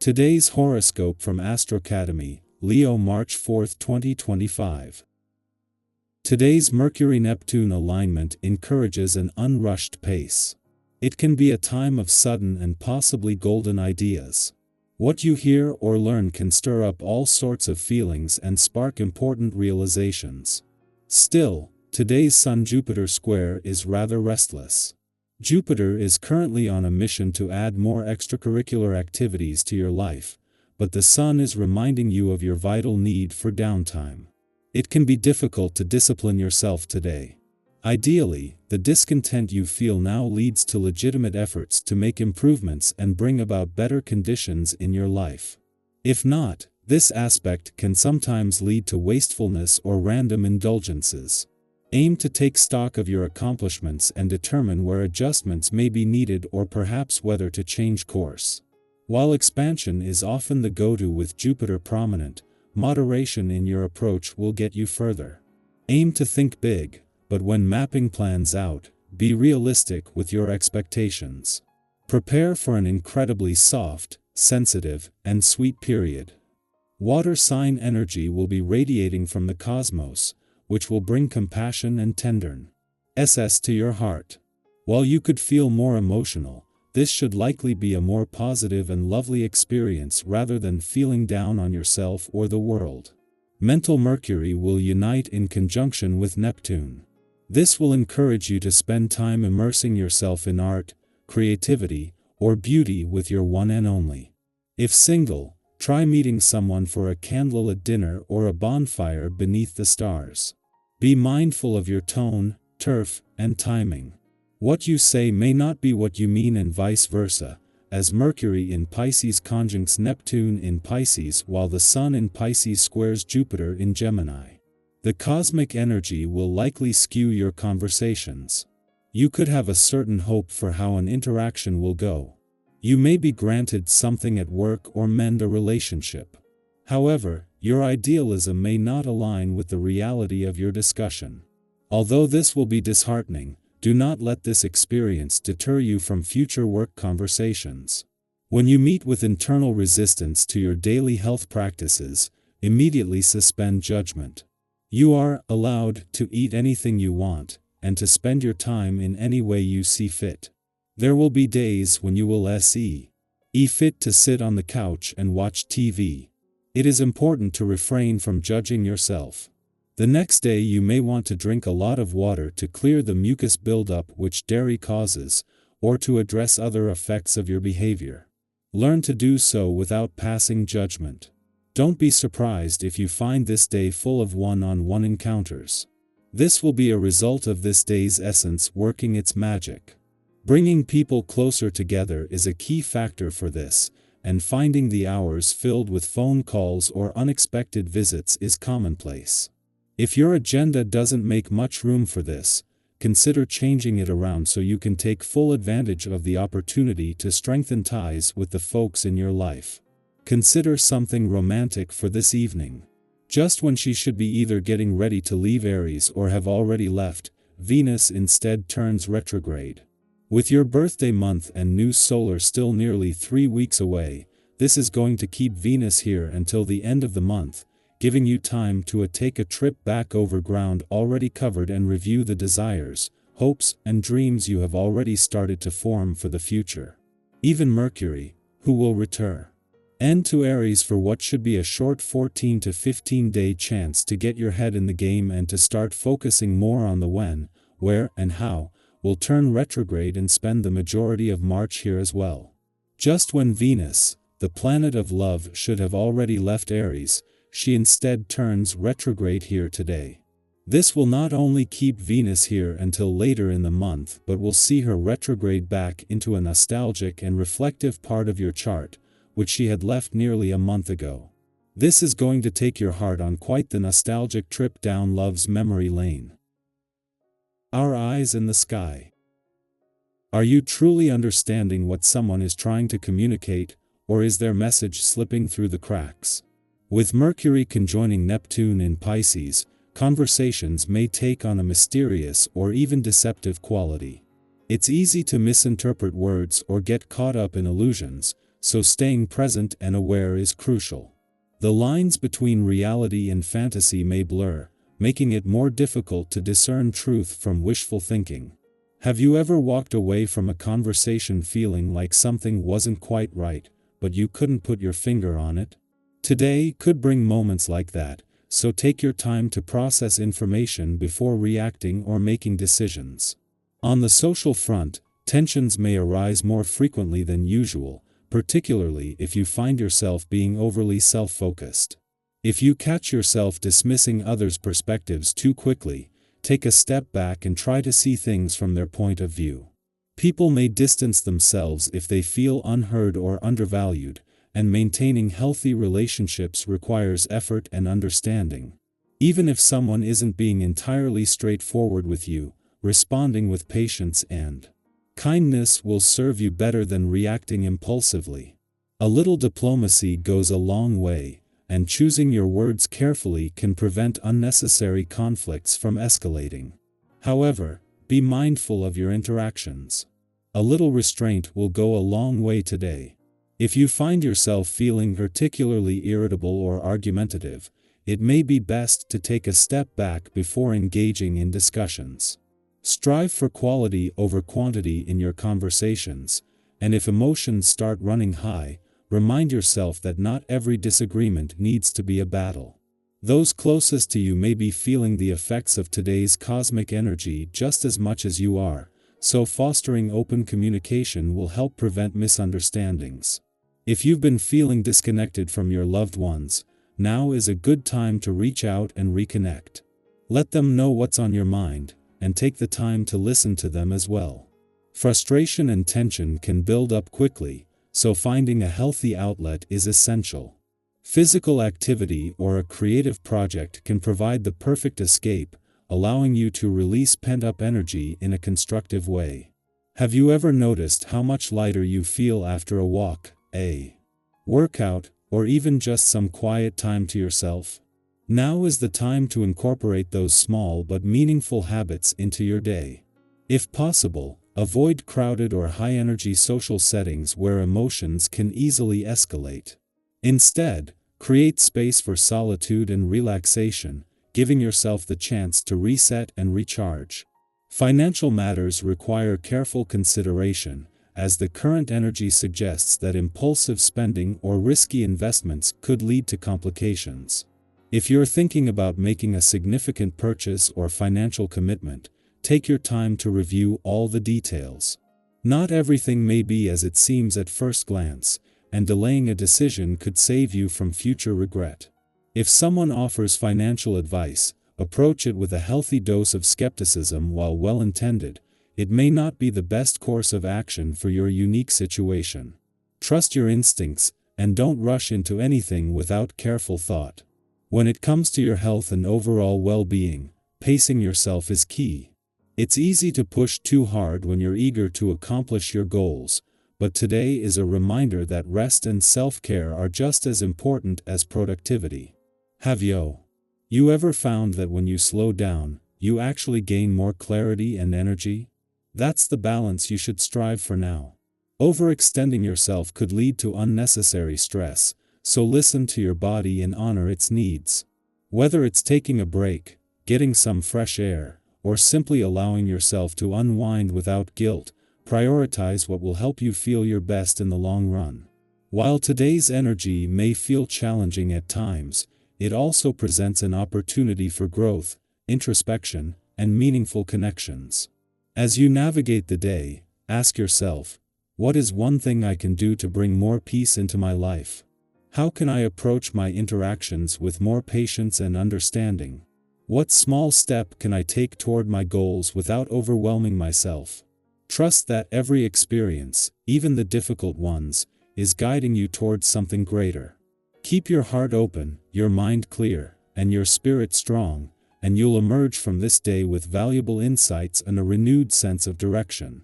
Today's horoscope from AstroCademy, Leo March 4, 2025. Today's Mercury-Neptune alignment encourages an unrushed pace. It can be a time of sudden and possibly golden ideas. What you hear or learn can stir up all sorts of feelings and spark important realizations. Still, today's Sun-Jupiter square is rather restless. Jupiter is currently on a mission to add more extracurricular activities to your life, but the Sun is reminding you of your vital need for downtime. It can be difficult to discipline yourself today. Ideally, the discontent you feel now leads to legitimate efforts to make improvements and bring about better conditions in your life. If not, this aspect can sometimes lead to wastefulness or random indulgences. Aim to take stock of your accomplishments and determine where adjustments may be needed or perhaps whether to change course. While expansion is often the go-to with Jupiter prominent, moderation in your approach will get you further. Aim to think big, but when mapping plans out, be realistic with your expectations. Prepare for an incredibly soft, sensitive, and sweet period. Water sign energy will be radiating from the cosmos, which will bring compassion and tenderness to your heart. While you could feel more emotional, this should likely be a more positive and lovely experience rather than feeling down on yourself or the world. Mental Mercury will unite in conjunction with Neptune. This will encourage you to spend time immersing yourself in art, creativity, or beauty with your one and only. If single, try meeting someone for a candlelit dinner or a bonfire beneath the stars. Be mindful of your tone, turf, and timing. What you say may not be what you mean and vice versa, as Mercury in Pisces conjuncts Neptune in Pisces while the Sun in Pisces squares Jupiter in Gemini. The cosmic energy will likely skew your conversations. You could have a certain hope for how an interaction will go. You may be granted something at work or mend a relationship. However, your idealism may not align with the reality of your discussion. Although this will be disheartening, do not let this experience deter you from future work conversations. When you meet with internal resistance to your daily health practices, immediately suspend judgment. You are allowed to eat anything you want, and to spend your time in any way you see fit. There will be days when you will see fit to sit on the couch and watch TV. It is important to refrain from judging yourself. The next day you may want to drink a lot of water to clear the mucus buildup which dairy causes, or to address other effects of your behavior. Learn to do so without passing judgment. Don't be surprised if you find this day full of one-on-one encounters. This will be a result of this day's essence working its magic. Bringing people closer together is a key factor for this, and finding the hours filled with phone calls or unexpected visits is commonplace. If your agenda doesn't make much room for this, consider changing it around so you can take full advantage of the opportunity to strengthen ties with the folks in your life. Consider something romantic for this evening. Just when she should be either getting ready to leave Aries or have already left, Venus instead turns retrograde. With your birthday month and new solar still nearly 3 weeks away, this is going to keep Venus here until the end of the month, giving you time to take a trip back over ground already covered and review the desires, hopes, and dreams you have already started to form for the future. Even Mercury, who will return to Aries for what should be a short 14 to 15 day chance to get your head in the game and to start focusing more on the when, where, and how, will turn retrograde and spend the majority of March here as well. Just when Venus, the planet of love, should have already left Aries, she instead turns retrograde here today. This will not only keep Venus here until later in the month but will see her retrograde back into a nostalgic and reflective part of your chart, which she had left nearly a month ago. This is going to take your heart on quite the nostalgic trip down love's memory lane. Our eyes in the sky. Are you truly understanding what someone is trying to communicate, or is their message slipping through the cracks? With Mercury conjoining Neptune in Pisces, conversations may take on a mysterious or even deceptive quality. It's easy to misinterpret words or get caught up in illusions, so staying present and aware is crucial. The lines between reality and fantasy may blur, making it more difficult to discern truth from wishful thinking. Have you ever walked away from a conversation feeling like something wasn't quite right, but you couldn't put your finger on it? Today could bring moments like that, so take your time to process information before reacting or making decisions. On the social front, tensions may arise more frequently than usual, particularly if you find yourself being overly self-focused. If you catch yourself dismissing others' perspectives too quickly, take a step back and try to see things from their point of view. People may distance themselves if they feel unheard or undervalued, and maintaining healthy relationships requires effort and understanding. Even if someone isn't being entirely straightforward with you, responding with patience and kindness will serve you better than reacting impulsively. A little diplomacy goes a long way, and choosing your words carefully can prevent unnecessary conflicts from escalating. However, be mindful of your interactions. A little restraint will go a long way today. If you find yourself feeling particularly irritable or argumentative, it may be best to take a step back before engaging in discussions. Strive for quality over quantity in your conversations, and if emotions start running high, remind yourself that not every disagreement needs to be a battle. Those closest to you may be feeling the effects of today's cosmic energy just as much as you are, so fostering open communication will help prevent misunderstandings. If you've been feeling disconnected from your loved ones, now is a good time to reach out and reconnect. Let them know what's on your mind, and take the time to listen to them as well. Frustration and tension can build up quickly, so finding a healthy outlet is essential. Physical activity or a creative project can provide the perfect escape, allowing you to release pent-up energy in a constructive way. Have you ever noticed how much lighter you feel after a walk, a workout, or even just some quiet time to yourself? Now is the time to incorporate those small but meaningful habits into your day. If possible, avoid crowded or high-energy social settings where emotions can easily escalate. Instead, create space for solitude and relaxation, giving yourself the chance to reset and recharge. Financial matters require careful consideration, as the current energy suggests that impulsive spending or risky investments could lead to complications. If you're thinking about making a significant purchase or financial commitment, take your time to review all the details. Not everything may be as it seems at first glance, and delaying a decision could save you from future regret. If someone offers financial advice, approach it with a healthy dose of skepticism. While well-intended, it may not be the best course of action for your unique situation. Trust your instincts, and don't rush into anything without careful thought. When it comes to your health and overall well-being, pacing yourself is key. It's easy to push too hard when you're eager to accomplish your goals, but today is a reminder that rest and self-care are just as important as productivity. Have you ever found that when you slow down, you actually gain more clarity and energy? That's the balance you should strive for now. Overextending yourself could lead to unnecessary stress, so listen to your body and honor its needs. Whether it's taking a break, getting some fresh air, or simply allowing yourself to unwind without guilt, prioritize what will help you feel your best in the long run. While today's energy may feel challenging at times, it also presents an opportunity for growth, introspection, and meaningful connections. As you navigate the day, ask yourself, what is one thing I can do to bring more peace into my life? How can I approach my interactions with more patience and understanding? What small step can I take toward my goals without overwhelming myself? Trust that every experience, even the difficult ones, is guiding you towards something greater. Keep your heart open, your mind clear, and your spirit strong, and you'll emerge from this day with valuable insights and a renewed sense of direction.